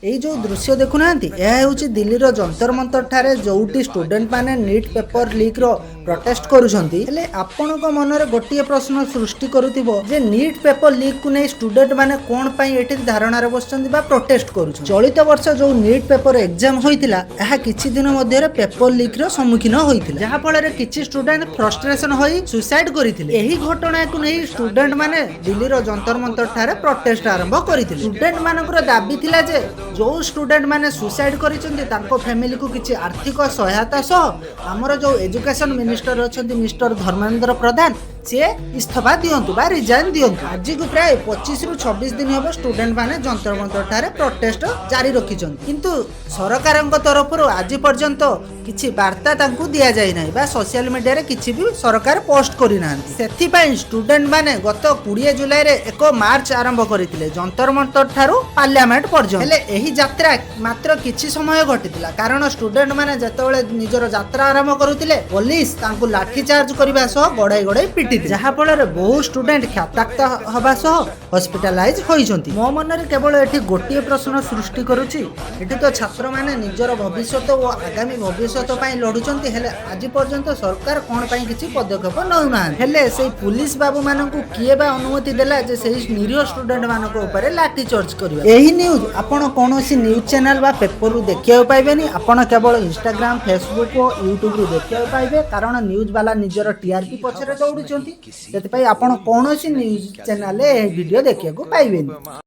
এই जो दृश्य देखुना यह हूँ दिल्ली जंतर मंतर ठारे जोटी स्टूडेंट माने नीट पेपर लीक रो प्रोटेस्ट करुछंती हेले आपनक मनरे गोटिए प्रश्न सृष्टि करुथिबो जे नीट पेपर लीक को नै स्टूडेंट माने कोन पई एठी धारणा रे बसचंती बा प्रोटेस्ट करुछन। चलित वर्ष जो नीट पेपर एग्जाम होइतिला एहा किछि दिन मध्ये रे पेपर लीक रो सम्मुखीन होइतिला जहा फल रे किछि स्टूडेंट फ्रस्ट्रेशन होई सुसाइड करिथिले। एही घटना को नै स्टूडेंट माने दिल्ली रो जंतर मंतर ठारे प्रोटेस्ट आरंभ करिथिले। स्टूडेंट मानकर दाबी थिला जे जो स्टूडेंट माने सुसाइड करिसेंती तांको फैमिली को किछि आर्थिक सहायता सह हमर जो education minister अछंती mister Dharmendra Pradhan सी इस्तीफा दियंतु बा रिजाइन दियंतु। आज को प्राय 25 रु 26 दिन हम स्टूडेंट माने जंतर मंतर ठारे प्रोटेस्ट जारी रखिछन किंतु सरकारक तरफ आज पर्यंत किछि वार्ता तांकु दिया जाय नै बा सोशल मीडिया रे किछि भी सरकार पोस्ट करि ना। सेथि पई स्टूडेंट माने गत 20 जुलाई रे एक मार्च आरंभ करिथिले जंतर मंतर ठारू पार्लियामेंट पर्यंत। हेले एही यात्रा मात्र किछि समय घटितिला कारण स्टूडेंट माने जतबेले निजर यात्रा आरंभ करुथिले पुलिस तांकु लाठी चार्ज करबा सह गड़ाई गड़ाई पिटी जहा फल बहु स्टूडेंट ख्याताक्त हवा सह हॉस्पिटलाइज होइछंती। मो मन रे केवल एठी गोटिए प्रश्न सृष्टि करूची एठी तो छात्र माने निजर भविष्यत और आगामी भविष्यत पई लढुचंती हेले आज पर्यंत सरकार कोन पई किछि पदक्षेप नउना हेले सेही पुलिस बाबू माननकु किए बा अनुमति देला जे सेही निरीह स्टूडेंट मानको ऊपर लाठी चार्ज करबा। एही न्यूज आपण कोनोसी न्यूज चैनल बा पेपर रु देखियो पाइबेनी आपण केवल इंस्टाग्राम फेसबुक और यूट्यूब रु देखियो पाइबे कारण न्यूज वाला निजर टीआरपी पछरे दौडुचंती सेति पई आपण कोनोसी न्यूज चैनल ए वीडियो देखियो पाइबेनी।